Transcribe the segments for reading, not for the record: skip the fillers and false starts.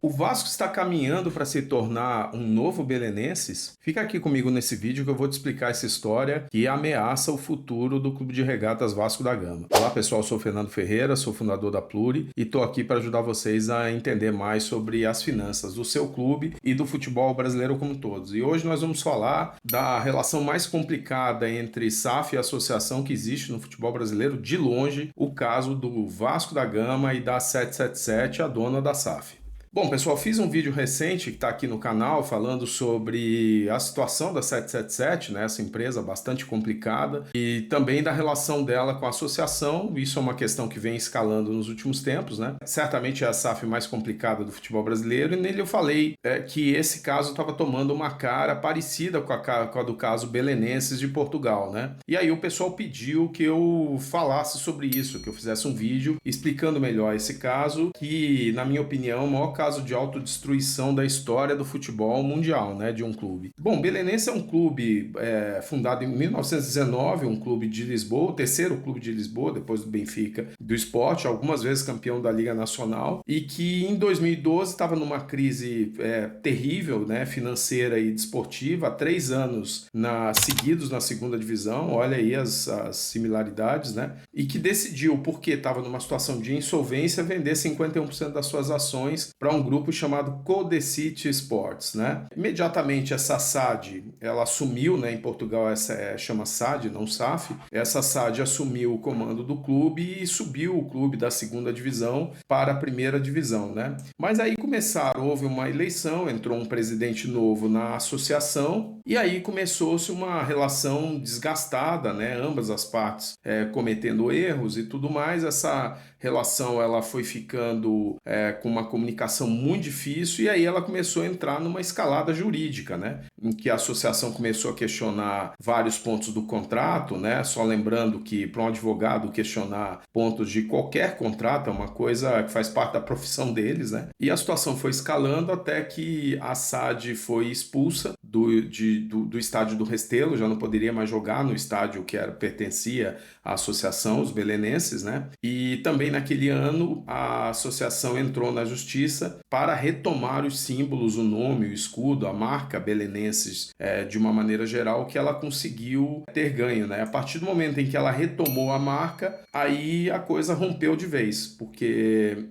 O Vasco está caminhando para se tornar um novo Belenenses? Fica aqui comigo nesse vídeo que eu vou te explicar essa história que ameaça o futuro do Clube de Regatas Vasco da Gama. Olá pessoal, eu sou o Fernando Ferreira, sou fundador da Pluri e estou aqui para ajudar vocês a entender mais sobre as finanças do seu clube e do futebol brasileiro como todos. E hoje nós vamos falar da relação mais complicada entre SAF e associação que existe no futebol brasileiro, de longe, o caso do Vasco da Gama e da 777, a dona da SAF. Bom, pessoal, fiz um vídeo recente que está aqui no canal falando sobre a situação da 777, né, essa empresa bastante complicada, e também da relação dela com a associação. Isso é uma questão que vem escalando nos últimos tempos, né? Certamente é a SAF mais complicada do futebol brasileiro, e nele eu falei que esse caso estava tomando uma cara parecida com a do caso Belenenses de Portugal, né? E aí o pessoal pediu que eu falasse sobre isso, que eu fizesse um vídeo explicando melhor esse caso, que, na minha opinião, é o maior caso de autodestruição da história do futebol mundial, né, de um clube. Bom, Belenenses é um clube fundado em 1919, um clube de Lisboa, o terceiro clube de Lisboa, depois do Benfica, do Sport, algumas vezes campeão da Liga Nacional, e que em 2012 estava numa crise terrível, né, financeira e desportiva, há 3 anos seguidos na segunda divisão, olha aí as similaridades, né, e que decidiu, porque estava numa situação de insolvência, vender 51% das suas ações para um grupo chamado Codecity Sports, né? Imediatamente essa SAD, ela assumiu, né? Em Portugal essa chama SAD, não SAF. Essa SAD assumiu o comando do clube e subiu o clube da segunda divisão para a primeira divisão, né? Mas aí houve uma eleição, entrou um presidente novo na associação e aí começou-se uma relação desgastada, né? Ambas as partes cometendo erros e tudo mais. Essa relação ela foi ficando com uma comunicação muito difícil, e aí ela começou a entrar numa escalada jurídica, né? Em que a associação começou a questionar vários pontos do contrato, né? Só lembrando que para um advogado questionar pontos de qualquer contrato é uma coisa que faz parte da profissão deles, né? E a situação foi escalando até que a SAD foi expulsa do estádio do Restelo, já não poderia mais jogar no estádio que pertencia à associação, os belenenses, né? E também naquele ano a associação entrou na justiça para retomar os símbolos, o nome, o escudo, a marca Belenenses de uma maneira geral, que ela conseguiu ter ganho, né? A partir do momento em que ela retomou a marca, aí a coisa rompeu de vez, porque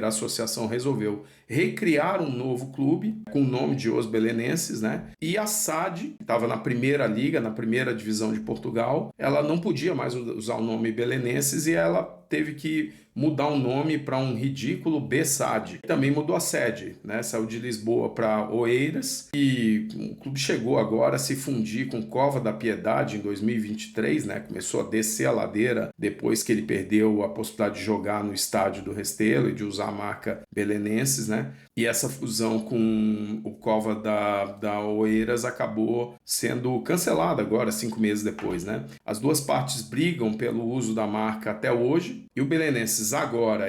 a associação resolveu recriar um novo clube com o nome de Os Belenenses, né? E a SAD, que estava na primeira liga, na primeira divisão de Portugal, ela não podia mais usar o nome Belenenses e ela teve que mudar o nome para um ridículo BSAD. Também mudou a sede, né? Saiu de Lisboa para Oeiras e o clube chegou agora a se fundir com Cova da Piedade em 2023, né? Começou a descer a ladeira depois que ele perdeu a possibilidade de jogar no estádio do Restelo e de usar a marca Belenenses, né? E essa fusão com o Cova da Oeiras acabou sendo cancelada agora, 5 meses depois, né? As duas partes brigam pelo uso da marca até hoje, e o Belenenses agora,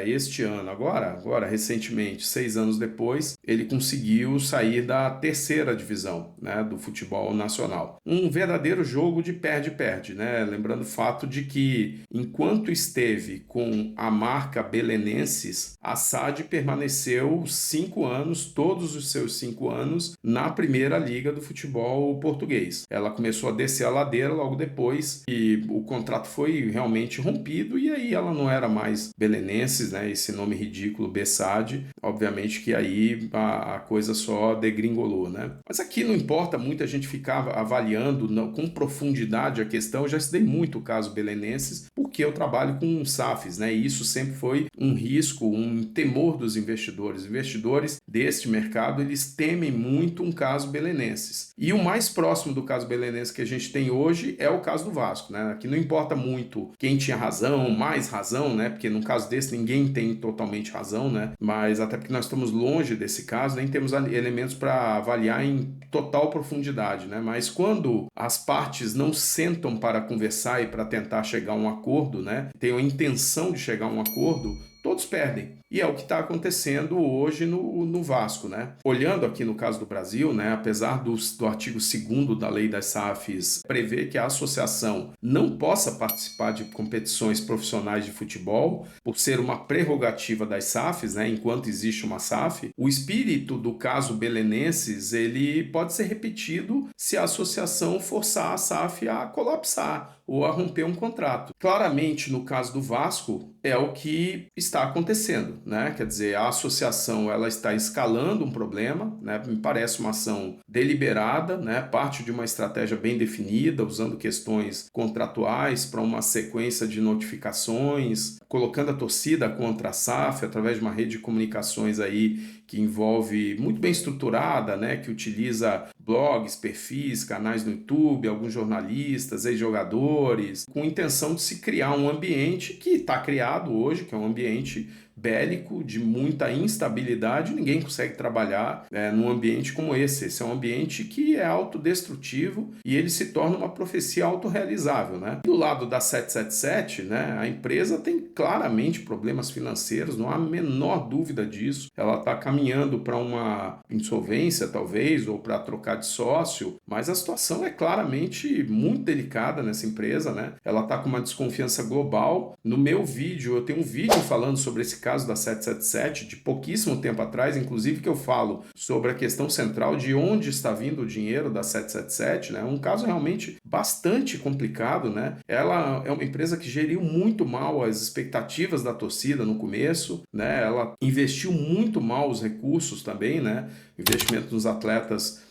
recentemente, 6 anos depois, ele conseguiu sair da terceira divisão, né, do futebol nacional. Um verdadeiro jogo de perde-perde, né? Lembrando o fato de que, enquanto esteve com a marca Belenenses, a SAD permaneceu 5 anos, todos os seus 5 anos, na primeira liga do futebol português. Ela começou a descer a ladeira logo depois e o contrato foi realmente rompido, e aí ela não era mais Belenenses, né? Esse nome ridículo, BSAD, obviamente que aí a coisa só degringolou, né? Mas aqui não importa muito a gente ficar avaliando com profundidade a questão. Eu já estudei muito o caso Belenenses, porque eu trabalho com SAFs, né? E isso sempre foi um risco, um temor dos investidores. Investidores deste mercado, eles temem muito um caso Belenenses. E o mais próximo do caso Belenenses que a gente tem hoje é o caso do Vasco, né? Aqui não importa muito quem tinha razão, mais razão, né? Porque num caso desse ninguém tem totalmente razão, né? Mas até porque nós estamos longe desse caso, nem temos elementos para avaliar em total profundidade, né? Mas quando as partes não sentam para conversar e para tentar chegar a um acordo, né? Tem a intenção de chegar a um acordo, todos perdem. E é o que está acontecendo hoje no Vasco, né? Olhando aqui no caso do Brasil, né, apesar do artigo 2º da lei das SAFs prever que a associação não possa participar de competições profissionais de futebol, por ser uma prerrogativa das SAFs, né, enquanto existe uma SAF, o espírito do caso Belenenses ele pode ser repetido se a associação forçar a SAF a colapsar ou a romper um contrato. Claramente, no caso do Vasco, é o que está acontecendo, né? Quer dizer, a associação ela está escalando um problema, né? Me parece uma ação deliberada, né? Parte de uma estratégia bem definida, usando questões contratuais para uma sequência de notificações, colocando a torcida contra a SAF através de uma rede de comunicações aí que envolve muito bem estruturada, né? Que utiliza blogs, perfis, canais no YouTube, alguns jornalistas, ex-jogadores, com a intenção de se criar um ambiente que está criado hoje, que é um ambiente bélico, de muita instabilidade, ninguém consegue trabalhar num ambiente como esse. Esse é um ambiente que é autodestrutivo e ele se torna uma profecia autorrealizável, né? Do lado da 777, né, a empresa tem claramente problemas financeiros, não há a menor dúvida disso. Ela está caminhando para uma insolvência, talvez, ou para trocar de sócio, mas a situação é claramente muito delicada nessa empresa, né? Ela está com uma desconfiança global. No meu vídeo, eu tenho um vídeo falando sobre esse caso da 777, de pouquíssimo tempo atrás, inclusive que eu falo sobre a questão central de onde está vindo o dinheiro da 777, né? Um caso realmente bastante complicado, né? Ela é uma empresa que geriu muito mal as expectativas da torcida no começo, né? Ela investiu muito mal os recursos também, né? Investimento nos atletas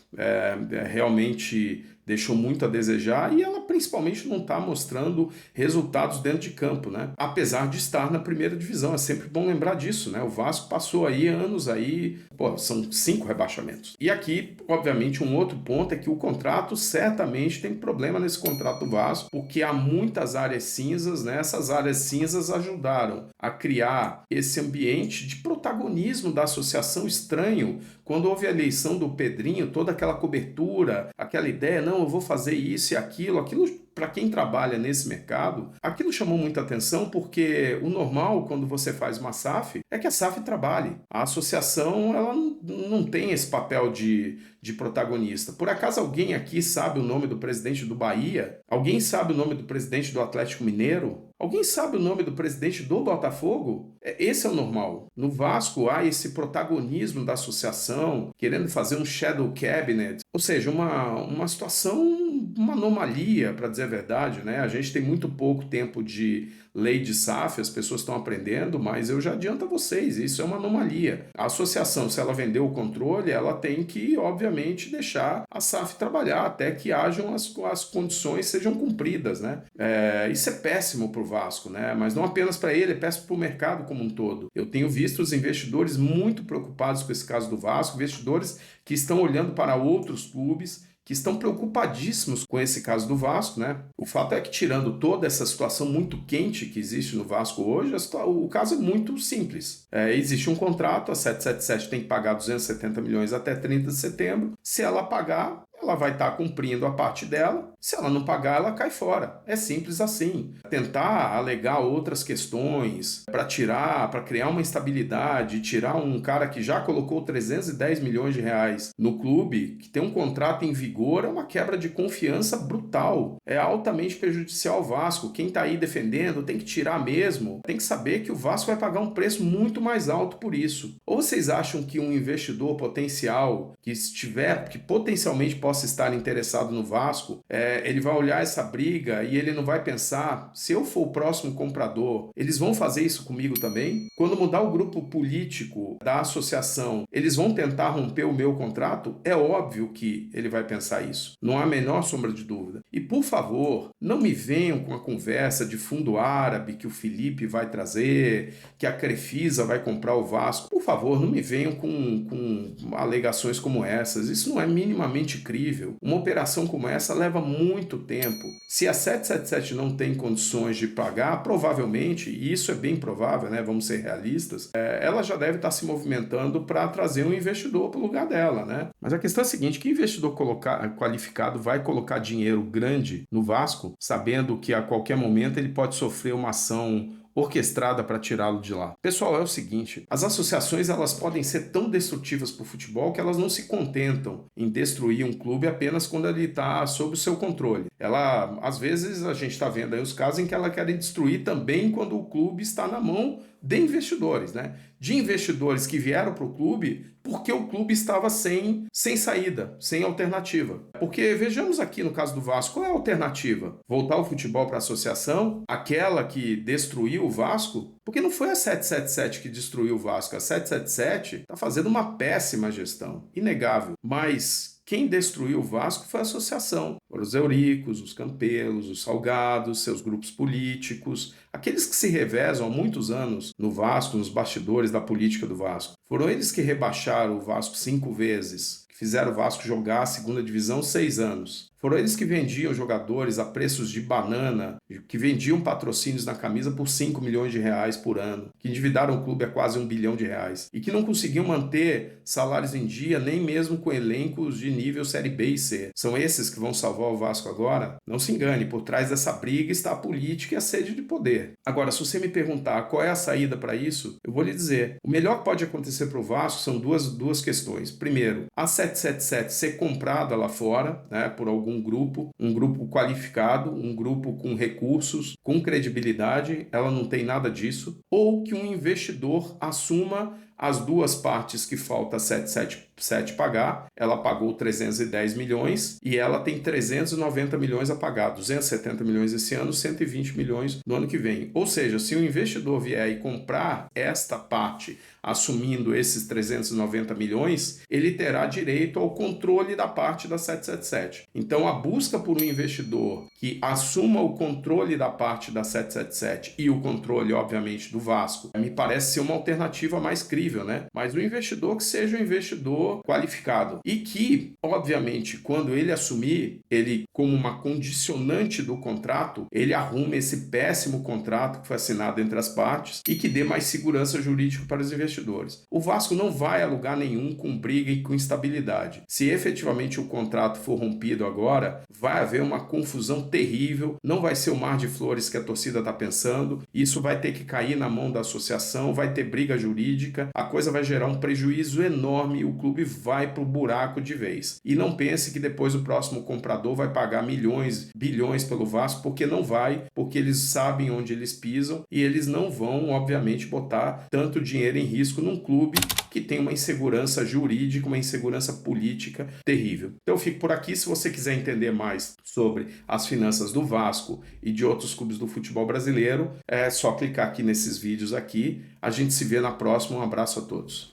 realmente deixou muito a desejar e ela principalmente não está mostrando resultados dentro de campo, né? Apesar de estar na primeira divisão, é sempre bom lembrar disso, né? O Vasco passou aí anos aí, são 5 rebaixamentos. E aqui, obviamente, um outro ponto é que o contrato certamente tem problema nesse contrato do Vasco, porque há muitas áreas cinzas, né? Essas áreas cinzas ajudaram a criar esse ambiente de protagonismo da associação estranho. Quando houve a eleição do Pedrinho, toda aquela cobertura, aquela ideia, não, eu vou fazer isso e aquilo para quem trabalha nesse mercado, aquilo chamou muita atenção porque o normal, quando você faz uma SAF, é que a SAF trabalhe. A associação, ela não tem esse papel de protagonista. Por acaso alguém aqui sabe o nome do presidente do Bahia? Alguém sabe o nome do presidente do Atlético Mineiro? Alguém sabe o nome do presidente do Botafogo? Esse é o normal. No Vasco há esse protagonismo da associação, querendo fazer um shadow cabinet, ou seja, uma situação, uma anomalia, para dizer a verdade, né? A gente tem muito pouco tempo de lei de SAF, as pessoas estão aprendendo, mas eu já adianto a vocês, isso é uma anomalia. A associação, se ela vender o controle, ela tem que, obviamente, deixar a SAF trabalhar até que hajam as condições sejam cumpridas, né? Isso é péssimo para o Vasco, né? Mas não apenas para ele, é péssimo para o mercado como um todo. Eu tenho visto os investidores muito preocupados com esse caso do Vasco, investidores que estão olhando para outros clubes, que estão preocupadíssimos com esse caso do Vasco, né? O fato é que, tirando toda essa situação muito quente que existe no Vasco hoje, o caso é muito simples. Existe um contrato, a 777 tem que pagar 270 milhões até 30 de setembro. Se ela pagar, ela vai estar cumprindo a parte dela. Se ela não pagar, ela cai fora. É simples assim. Tentar alegar outras questões para criar uma instabilidade, tirar um cara que já colocou 310 milhões de reais no clube, que tem um contrato em vigor, é uma quebra de confiança brutal. É altamente prejudicial ao Vasco. Quem está aí defendendo tem que tirar mesmo. Tem que saber que o Vasco vai pagar um preço muito mais alto por isso. Ou vocês acham que um investidor potencial que potencialmente possa estar interessado no Vasco, ele vai olhar essa briga e ele não vai pensar, se eu for o próximo comprador, eles vão fazer isso comigo também? Quando mudar o grupo político da associação, eles vão tentar romper o meu contrato? É óbvio que ele vai pensar isso. Não há a menor sombra de dúvida. E, por favor, não me venham com a conversa de fundo árabe que o Felipe vai trazer, que a Crefisa vai comprar o Vasco. Por favor, não me venham com alegações como essas. Isso não é minimamente crível. Uma operação como essa leva muito tempo. Se a 777 não tem condições de pagar, provavelmente, e isso é bem provável, né? Vamos ser realistas, ela já deve estar se movimentando para trazer um investidor para o lugar dela, né? Mas a questão é a seguinte, que investidor qualificado vai colocar dinheiro grande no Vasco, sabendo que a qualquer momento ele pode sofrer uma ação orquestrada para tirá-lo de lá. Pessoal, é o seguinte, as associações elas podem ser tão destrutivas para o futebol que elas não se contentam em destruir um clube apenas quando ele está sob o seu controle. Às vezes, a gente está vendo aí os casos em que ela quer destruir também quando o clube está na mão de investidores, né? De investidores que vieram para o clube porque o clube estava sem saída, sem alternativa. Porque vejamos aqui no caso do Vasco, qual é a alternativa? Voltar o futebol para a associação? Aquela que destruiu o Vasco? Porque não foi a 777 que destruiu o Vasco. A 777 está fazendo uma péssima gestão, inegável. Mas quem destruiu o Vasco foi a associação. Foram os Euricos, os Campelos, os Salgados, seus grupos políticos, aqueles que se revezam há muitos anos no Vasco, nos bastidores da política do Vasco. Foram eles que rebaixaram o Vasco 5 vezes, que fizeram o Vasco jogar a segunda divisão 6 anos. Foram eles que vendiam jogadores a preços de banana, que vendiam patrocínios na camisa por 5 milhões de reais por ano, que endividaram o clube a quase 1 bilhão de reais e que não conseguiam manter salários em dia nem mesmo com elencos de nível Série B e C. São esses que vão salvar o Vasco agora? Não se engane, por trás dessa briga está a política e a sede de poder. Agora, se você me perguntar qual é a saída para isso, eu vou lhe dizer, o melhor que pode acontecer para o Vasco são duas questões. Primeiro, a 777 ser comprada lá fora, né, por algum um grupo qualificado, um grupo com recursos, com credibilidade, ela não tem nada disso, ou que um investidor assuma as duas partes que falta a 777 pagar, ela pagou 310 milhões e ela tem 390 milhões a pagar, 270 milhões esse ano, 120 milhões no ano que vem. Ou seja, se o investidor vier e comprar esta parte, assumindo esses 390 milhões, ele terá direito ao controle da parte da 777. Então, a busca por um investidor que assuma o controle da parte da 777 e o controle, obviamente, do Vasco, me parece ser uma alternativa mais crível, né? Mas o investidor que seja um investidor qualificado e que, obviamente, quando ele assumir, ele, como uma condicionante do contrato, ele arrume esse péssimo contrato que foi assinado entre as partes e que dê mais segurança jurídica para os investidores. O Vasco não vai a lugar nenhum com briga e com instabilidade. Se efetivamente o contrato for rompido agora, vai haver uma confusão terrível, não vai ser o mar de flores que a torcida está pensando, isso vai ter que cair na mão da associação, vai ter briga jurídica, a coisa vai gerar um prejuízo enorme e o clube vai pro buraco de vez. E não pense que depois o próximo comprador vai pagar milhões, bilhões pelo Vasco, porque não vai, porque eles sabem onde eles pisam e eles não vão, obviamente, botar tanto dinheiro em risco num clube que tem uma insegurança jurídica, uma insegurança política terrível. Então eu fico por aqui. Se você quiser entender mais sobre as finanças do Vasco e de outros clubes do futebol brasileiro, é só clicar aqui nesses vídeos aqui. A gente se vê na próxima. Um abraço a todos.